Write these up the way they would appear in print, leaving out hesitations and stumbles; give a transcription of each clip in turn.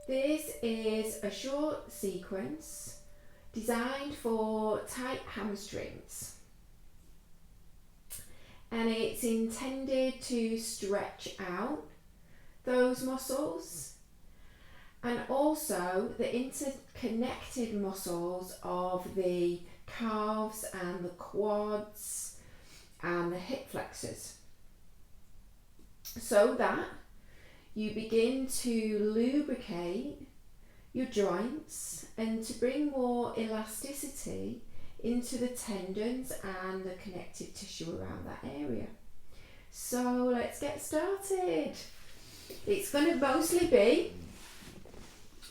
This is a short sequence designed for tight hamstrings, and it's intended to stretch out those muscles and also the interconnected muscles of the calves and the quads and the hip flexors, so that you begin to lubricate your joints and to bring more elasticity into the tendons and the connective tissue around that area. So let's get started. It's going to mostly be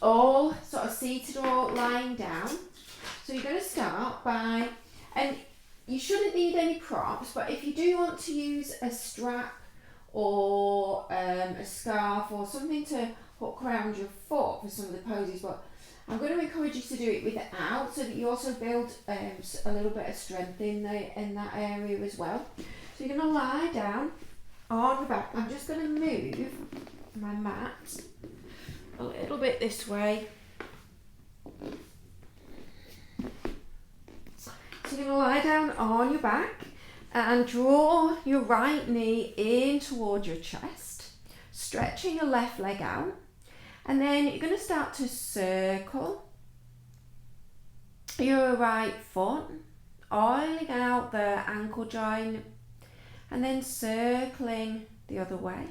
all sort of seated or lying down. So you're going to start by, and you shouldn't need any props, but if you do want to use a strap or a scarf or something to hook around your foot for some of the poses, but I'm going to encourage you to do it without, so that you also build a little bit of strength in that area as well. So you're going to lie down on your back. I'm just going to move my mat a little bit this way. So you're going to lie down on your back and draw your right knee in toward your chest, stretching your left leg out, and then you're going to start to circle your right foot, oiling out the ankle joint, and then circling the other way.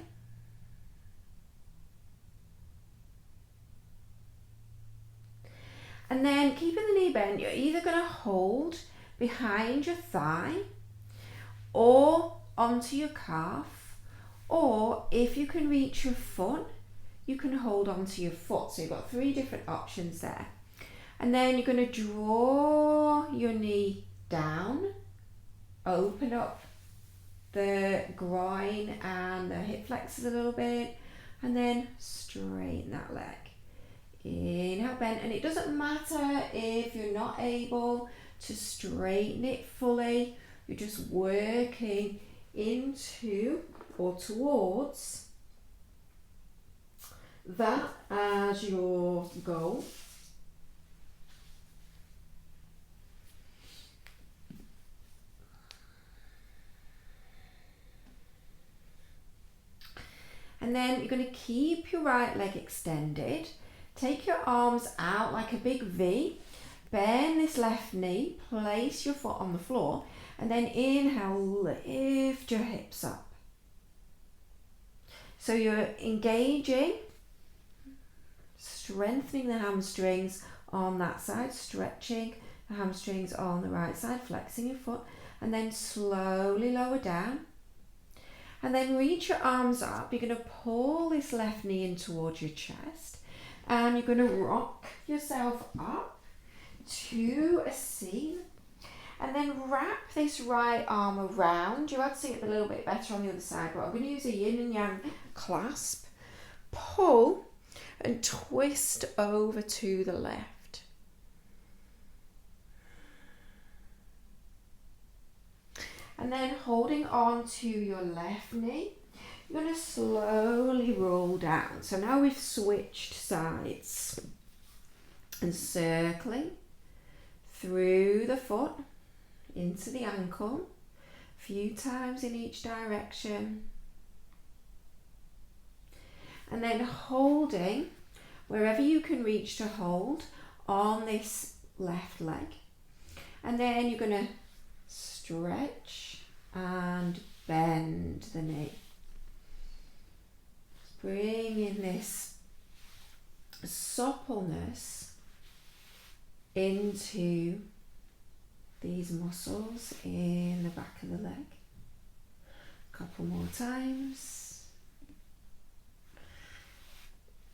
And then keeping the knee bent, you're either going to hold behind your thigh or onto your calf, or if you can reach your foot, you can hold onto your foot. So you've got 3 different options there. And then you're going to draw your knee down, open up the groin and the hip flexors a little bit, and then straighten that leg. Inhale, bend, and it doesn't matter if you're not able to straighten it fully. You're just working into or towards that as your goal. And then you're going to keep your right leg extended. Take your arms out like a big V. Bend this left knee. Place your foot on the floor. And then inhale, lift your hips up. So you're engaging, strengthening the hamstrings on that side, stretching the hamstrings on the right side, flexing your foot, and then slowly lower down. And then reach your arms up. You're going to pull this left knee in towards your chest, and you're going to rock yourself up to a seat. And then wrap this right arm around. You might see it a little bit better on the other side, but I'm going to use a yin and yang clasp. Pull and twist over to the left. And then holding on to your left knee, you're going to slowly roll down. So now we've switched sides and circling through the foot into the ankle, a few times in each direction, and then holding wherever you can reach to hold on this left leg. And then you're going to stretch and bend the knee. Bring in this suppleness into these muscles in the back of the leg. A couple more times.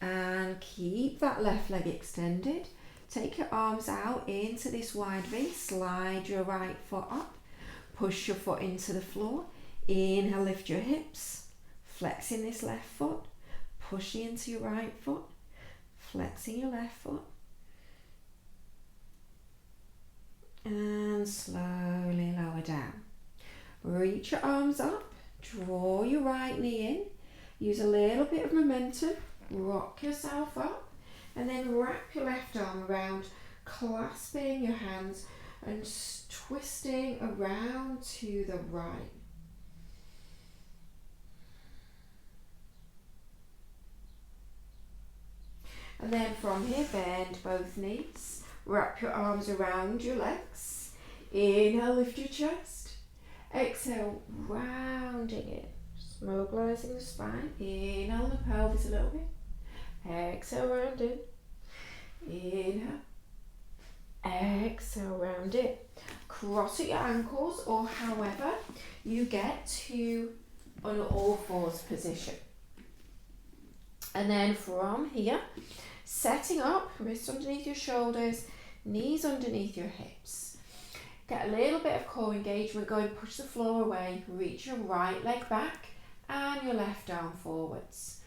And keep that left leg extended. Take your arms out into this wide V. Slide your right foot up. Push your foot into the floor. Inhale, lift your hips. Flexing this left foot. Pushing into your right foot. Flexing your left foot. And slowly lower down. Reach your arms up. Draw your right knee in. Use a little bit of momentum. Rock yourself up. And then wrap your left arm around, clasping your hands and twisting around to the right. And then from here, bend both knees. Wrap your arms around your legs. Inhale, lift your chest. Exhale, rounding it. Just mobilising the spine. Inhale the pelvis a little bit. Exhale, round in. Inhale. Exhale, round it. Cross at your ankles, or however you get to an all fours position. And then from here, setting up, wrists underneath your shoulders, knees underneath your hips. Get a little bit of core engagement going, push the floor away, reach your right leg back and your left arm forwards.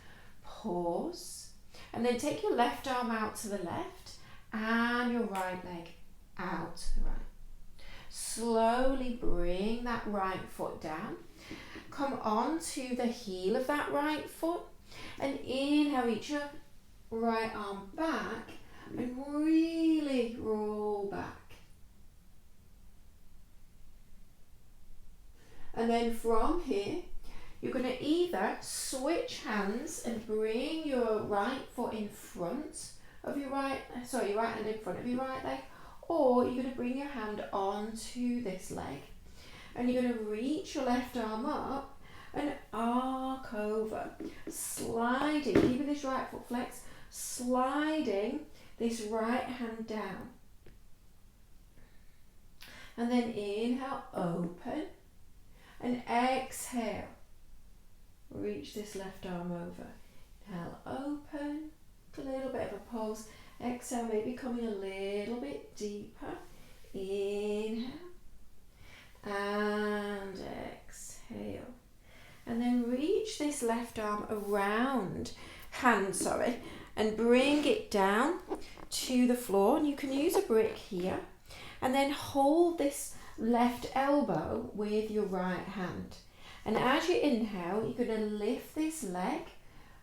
Pause, and then take your left arm out to the left and your right leg out to the right. Slowly bring that right foot down. Come onto the heel of that right foot and inhale, reach your right arm back and really roll back. And then from here, you're going to either switch hands and bring your right foot in front of your right hand in front of your right leg, or you're going to bring your hand onto this leg and you're going to reach your left arm up and arc over, sliding, keeping this right foot flexed, sliding this right hand down. And then inhale, open, and exhale, reach this left arm over. Inhale, open, a little bit of a pulse. Exhale, maybe coming a little bit deeper. Inhale, and exhale. And then reach this left arm around, and bring it down to the floor. And you can use a brick here. And then hold this left elbow with your right hand. And as you inhale, you're going to lift this leg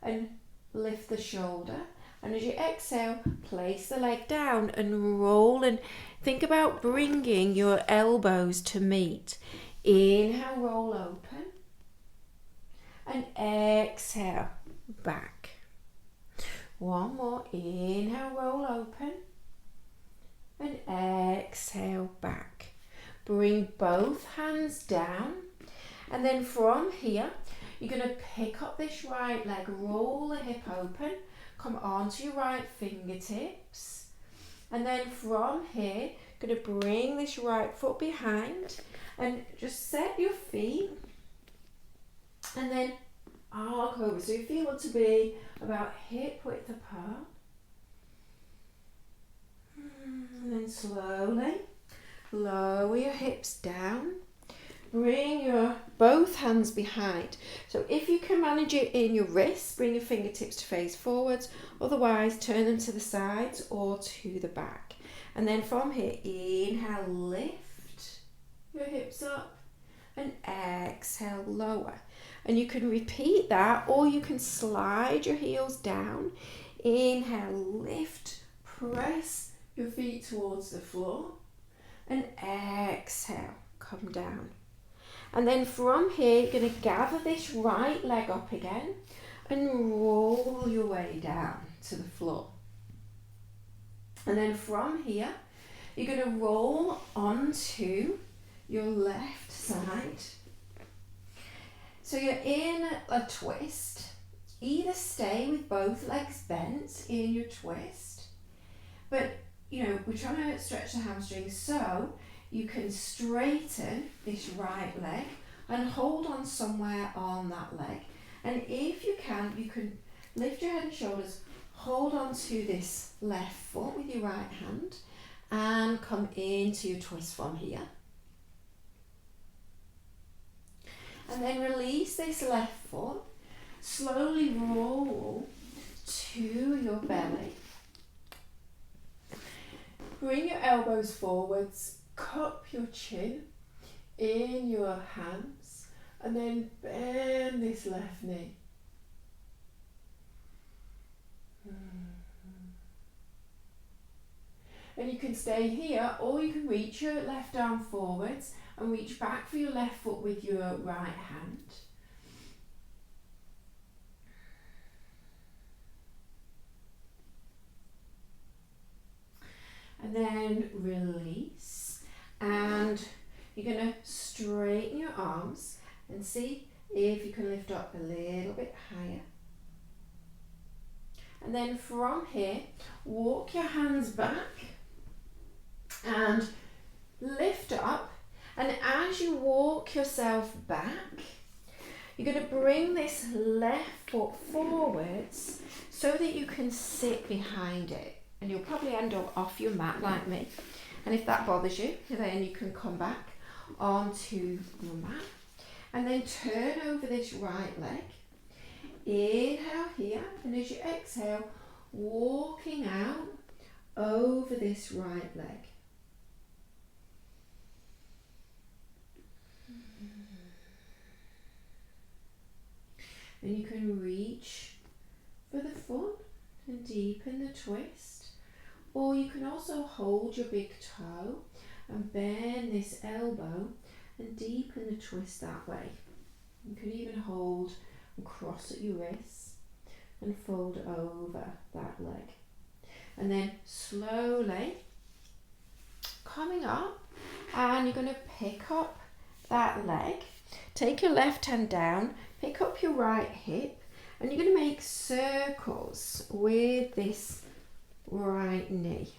and lift the shoulder. And as you exhale, place the leg down and roll, and think about bringing your elbows to meet. Inhale, roll open, and exhale, back. One more. Inhale, roll open, and exhale, back. Bring both hands down, and then from here, you're going to pick up this right leg, roll the hip open, come onto your right fingertips, and then from here, going to bring this right foot behind and just set your feet and then arc over. So your feet want to be about hip width apart. And then slowly lower your hips down. Bring your both hands behind. So if you can manage it in your wrists, bring your fingertips to face forwards. Otherwise, turn them to the sides or to the back. And then from here, inhale, lift your hips up, and exhale, lower. And you can repeat that, or you can slide your heels down. Inhale, lift, press your feet towards the floor, and exhale, come down. And then from here, you're going to gather this right leg up again and roll your way down to the floor. And then from here, you're going to roll onto your left side. So you're in a twist. Either stay with both legs bent in your twist, but we're trying to stretch the hamstrings, so you can straighten this right leg and hold on somewhere on that leg. And if you can lift your head and shoulders, hold on to this left foot with your right hand and come into your twist from here. And then release this left foot, slowly roll to your belly. Bring your elbows forwards, cup your chin in your hands, and then bend this left knee. And you can stay here, or you can reach your left arm forwards and reach back for your left foot with your right hand. And then release, and you're going to straighten your arms and see if you can lift up a little bit higher. And then from here, walk your hands back and lift up. And as you walk yourself back, you're going to bring this left foot forwards so that you can sit behind it. And you'll probably end up off your mat like me. And if that bothers you, then you can come back onto your mat. And then turn over this right leg. Inhale here, and as you exhale, walking out over this right leg. Then you can reach for the foot and deepen the twist. Or you can also hold your big toe and bend this elbow and deepen the twist that way. You can even hold and cross at your wrists and fold over that leg. And then slowly coming up, and you're going to pick up that leg. Take your left hand down, pick up your right hip, and you're going to make circles with this right knee.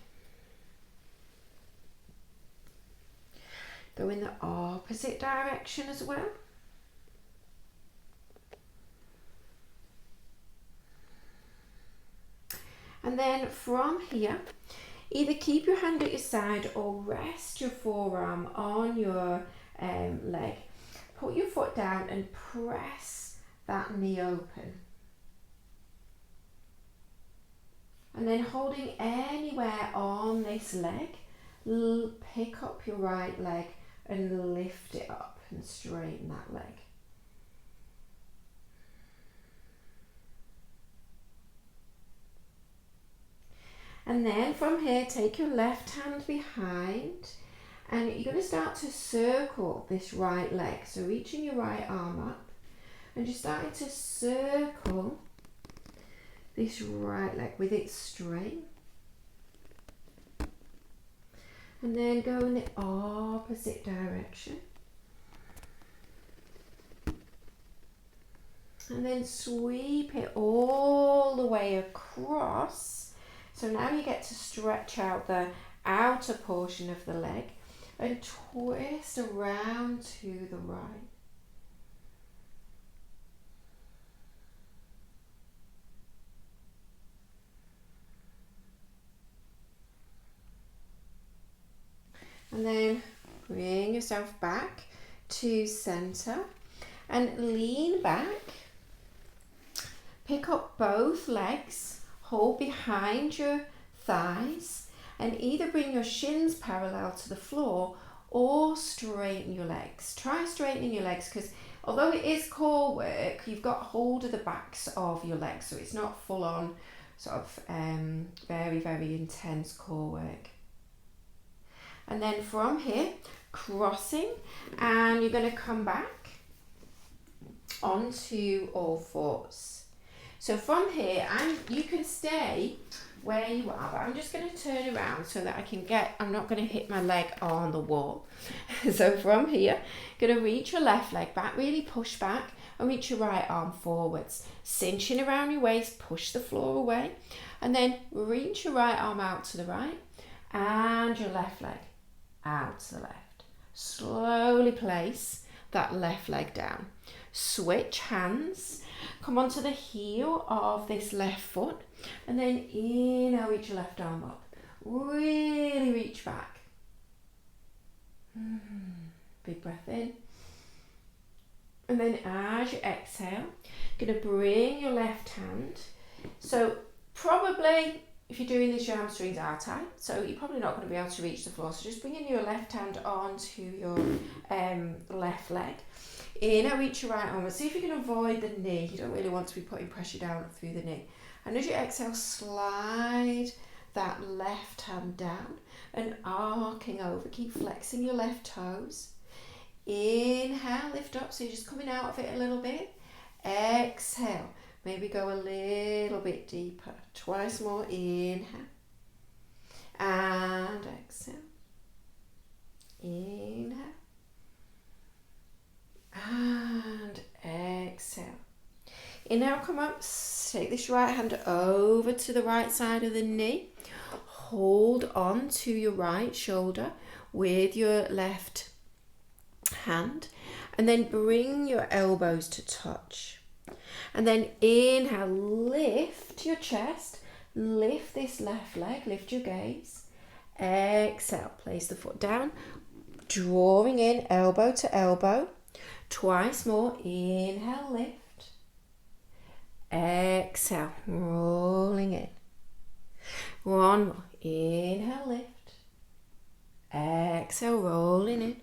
Go in the opposite direction as well. And then from here, either keep your hand at your side or rest your forearm on your leg. Put your foot down and press that knee open. And then holding anywhere on this leg, pick up your right leg and lift it up and straighten that leg. And then from here, take your left hand behind, and you're going to start to circle this right leg. So reaching your right arm up, and you're starting to circle this right leg with it straight. And then go in the opposite direction. And then sweep it all the way across. So now you get to stretch out the outer portion of the leg and twist around to the right. And then bring yourself back to center and lean back. Pick up both legs, hold behind your thighs, and either bring your shins parallel to the floor or straighten your legs. Try straightening your legs, because although it is core work, you've got hold of the backs of your legs, so it's not full on sort of very, very intense core work. And then from here, crossing, and you're going to come back onto all fours. So from here, you can stay where you are, but I'm just going to turn around so that I'm not going to hit my leg on the wall. So from here, going to reach your left leg back, really push back, and reach your right arm forwards. Cinching around your waist, push the floor away, and then reach your right arm out to the right, and your left leg out to the left. Slowly place that left leg down. Switch hands. Come onto the heel of this left foot, and then inhale, reach your left arm up. Really reach back. Big breath in. And then as you exhale, you're going to bring your left hand. So probably, if you're doing this, your hamstrings are tight, so you're probably not going to be able to reach the floor. So just bringing your left hand onto your left leg. Inhale, reach your right arm, and see if you can avoid the knee. You don't really want to be putting pressure down through the knee. And as you exhale, slide that left hand down and arcing over. Keep flexing your left toes. Inhale, lift up, so you're just coming out of it a little bit. Exhale, maybe go a little bit deeper. Twice more, inhale. And exhale. Inhale. And exhale. Inhale, come up. Take this right hand over to the right side of the knee. Hold on to your right shoulder with your left hand. And then bring your elbows to touch. And then inhale, lift your chest. Lift this left leg, lift your gaze. Exhale, place the foot down. Drawing in elbow to elbow. Twice more. Inhale, lift. Exhale, rolling in. One more. Inhale, lift. Exhale, rolling in.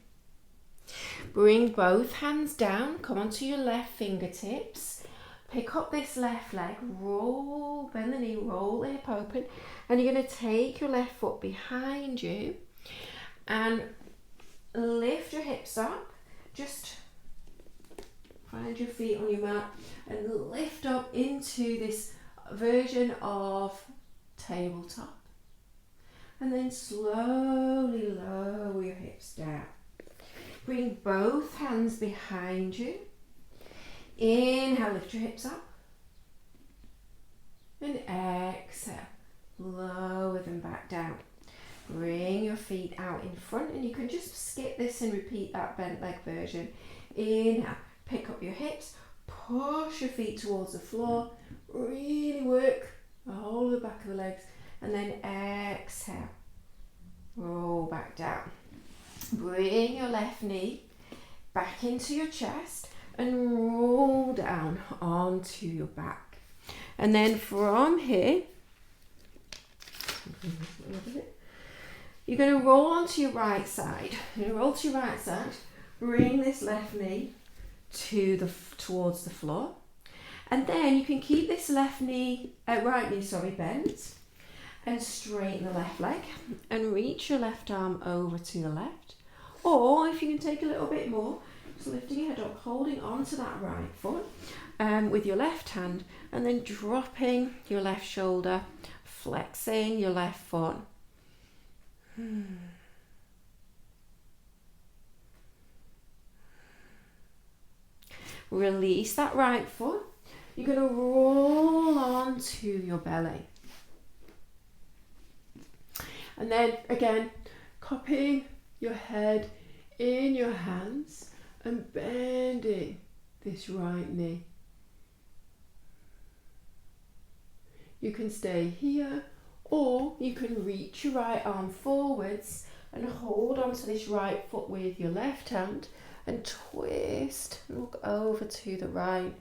Bring both hands down. Come onto your left fingertips. Pick up this left leg. Roll, bend the knee, roll the hip open. And you're going to take your left foot behind you and lift your hips up. Just find your feet on your mat and lift up into this version of tabletop. And then slowly lower your hips down. Bring both hands behind you. Inhale, lift your hips up. And exhale, lower them back down. Bring your feet out in front, and you can just skip this and repeat that bent leg version. Inhale, pick up your hips, push your feet towards the floor, really work the whole of the back of the legs, and then exhale, roll back down. Bring your left knee back into your chest and roll down onto your back. And then from here, you're going to roll onto your right side. You're going to roll to your right side, bring this left knee towards the floor. And then you can keep this right knee bent and straighten the left leg and reach your left arm over to the left. Or if you can take a little bit more, just lifting your head up, holding onto that right foot with your left hand, and then dropping your left shoulder, flexing your left foot. Release that right foot. You're going to roll onto your belly. And then again, cupping your head in your hands and bending this right knee. You can stay here, or you can reach your right arm forwards and hold onto this right foot with your left hand and twist and look over to the right.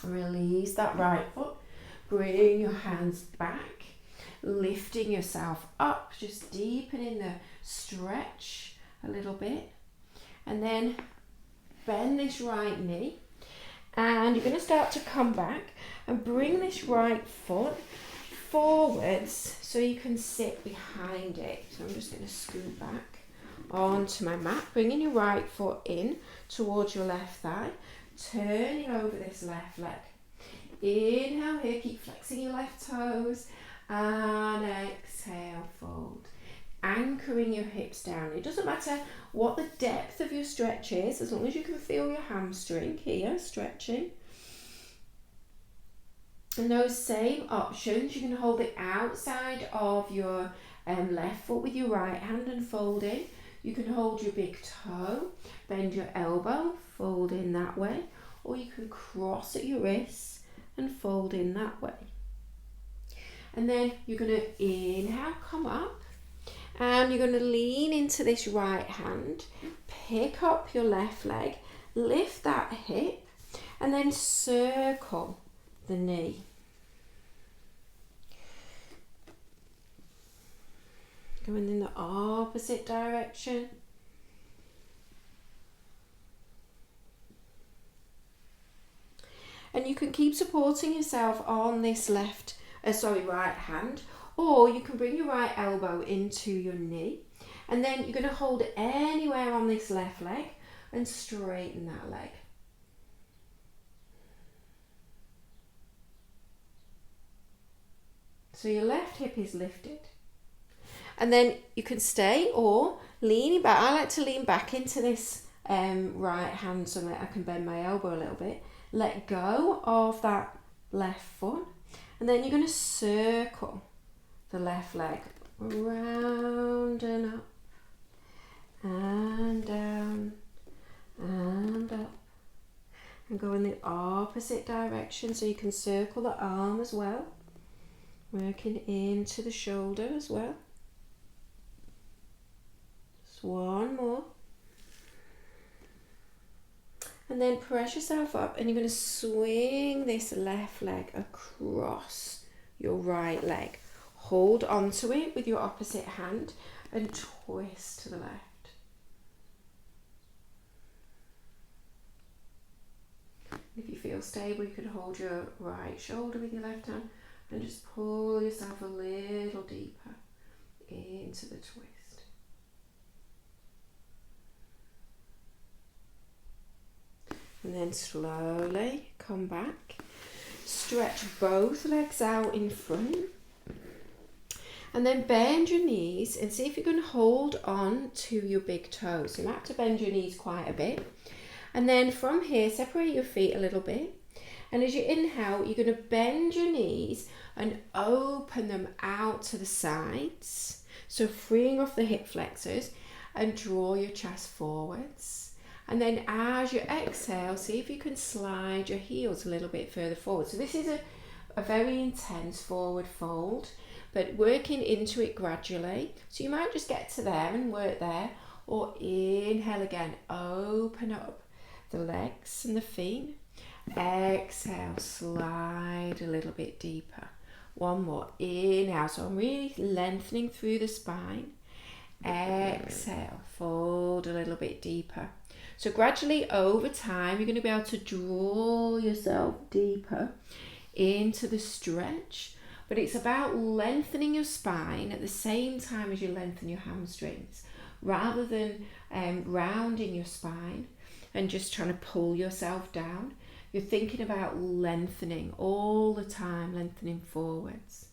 Release that right foot. Bring your hands back, lifting yourself up, just deepening the stretch a little bit. And then bend this right knee. And you're going to start to come back and bring this right foot forwards so you can sit behind it. So I'm just going to scoot back onto my mat, bringing your right foot in towards your left thigh, turning over this left leg. Inhale here, keep flexing your left toes, and exhale, fold. Anchoring your hips down. It doesn't matter what the depth of your stretch is, as long as you can feel your hamstring here stretching. And those same options, you can hold the outside of your left foot with your right hand and fold in. You can hold your big toe, bend your elbow, fold in that way, or you can cross at your wrists and fold in that way. And then you're going to inhale, come up, and you're going to lean into this right hand, pick up your left leg, lift that hip, and then circle the knee. Going in the opposite direction. And you can keep supporting yourself on this right hand, or you can bring your right elbow into your knee, and then you're going to hold it anywhere on this left leg and straighten that leg. So your left hip is lifted. And then you can stay or leaning back. I like to lean back into this right hand so that I can bend my elbow a little bit. Let go of that left foot. And then you're going to circle the left leg round and up and down and up. And go in the opposite direction, so you can circle the arm as well. Working into the shoulder as well. Just one more. And then press yourself up, and you're going to swing this left leg across your right leg. Hold onto it with your opposite hand and twist to the left. If you feel stable, you could hold your right shoulder with your left hand and just pull yourself a little deeper into the twist. And then slowly come back. Stretch both legs out in front. And then bend your knees and see if you can hold on to your big toes. So you might have to bend your knees quite a bit. And then from here, separate your feet a little bit. And as you inhale, you're going to bend your knees and open them out to the sides. So freeing off the hip flexors and draw your chest forwards. And then as you exhale, see if you can slide your heels a little bit further forward. So this is a very intense forward fold, but working into it gradually. So you might just get to there and work there, or inhale again, open up the legs and the feet. Exhale, slide a little bit deeper. One more, inhale, so I'm really lengthening through the spine. Exhale, fold a little bit deeper. So gradually over time, you're going to be able to draw yourself deeper into the stretch, but it's about lengthening your spine at the same time as you lengthen your hamstrings, rather than rounding your spine and just trying to pull yourself down. You're thinking about lengthening all the time, lengthening forwards.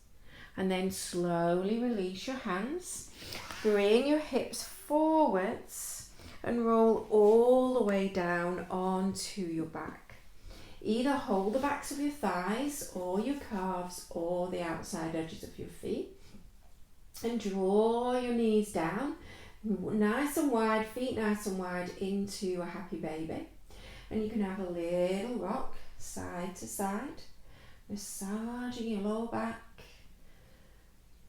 And then slowly release your hands. Bring your hips forwards and roll all the way down onto your back. Either hold the backs of your thighs or your calves or the outside edges of your feet. And draw your knees down. Nice and wide, feet nice and wide into a happy baby. And you can have a little rock side to side, massaging your lower back,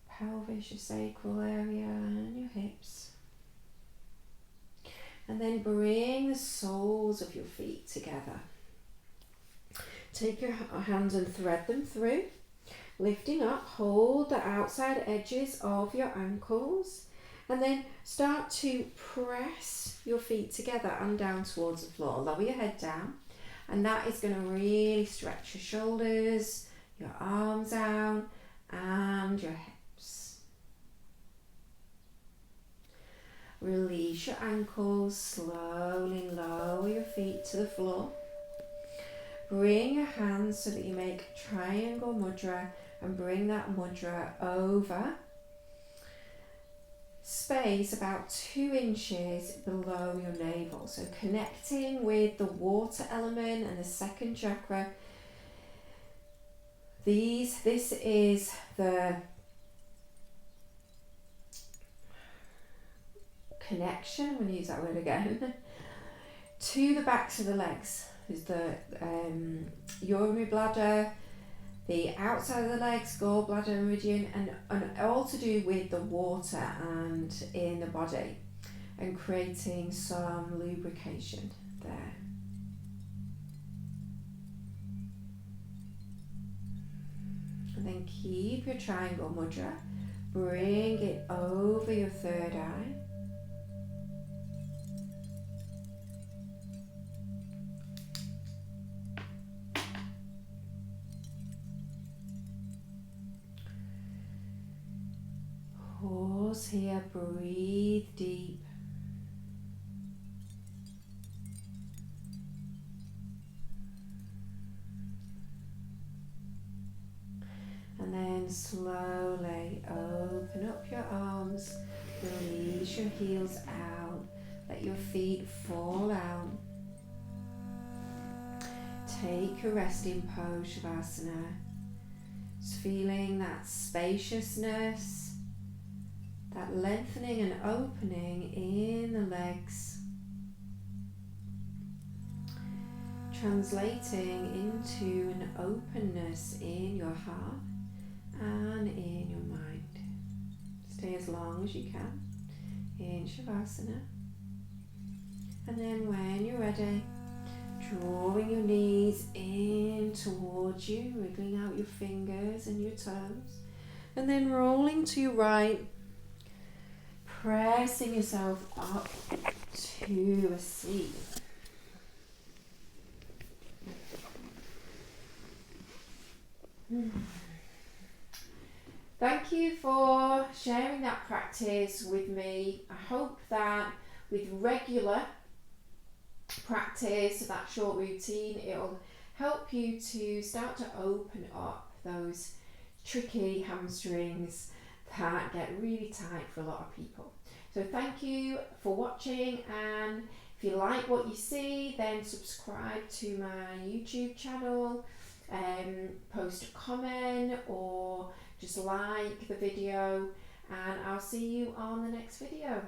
pelvis, your sacral area and your hips. And then bring the soles of your feet together. Take your hands and thread them through, lifting up, hold the outside edges of your ankles. And then start to press your feet together and down towards the floor. Lower your head down. And that is going to really stretch your shoulders, your arms out, and your hips. Release your ankles. Slowly lower your feet to the floor. Bring your hands so that you make triangle mudra, and bring that mudra over space about 2 inches below your navel. So connecting with the water element and the second chakra. This is the connection, I'm going to use that word again, to the backs of the legs. Is the urinary bladder, the outside of the legs, gallbladder, meridian, and all to do with the water and in the body, and creating some lubrication there. And then keep your triangle mudra, bring it over your third eye. pause here, breathe deep. And then slowly open up your arms, release your heels out, let your feet fall out. Take a resting pose, Shavasana. Just feeling that spaciousness, that lengthening and opening in the legs. Translating into an openness in your heart and in your mind. Stay as long as you can in Shavasana. And then when you're ready, drawing your knees in towards you, wriggling out your fingers and your toes, and then rolling to your right, pressing yourself up to a seat. Thank you for sharing that practice with me. I hope that with regular practice, that short routine, it'll help you to start to open up those tricky hamstrings that get really tight for a lot of people. So thank you for watching, and if you like what you see, then subscribe to my YouTube channel, post a comment or just like the video, and I'll see you on the next video.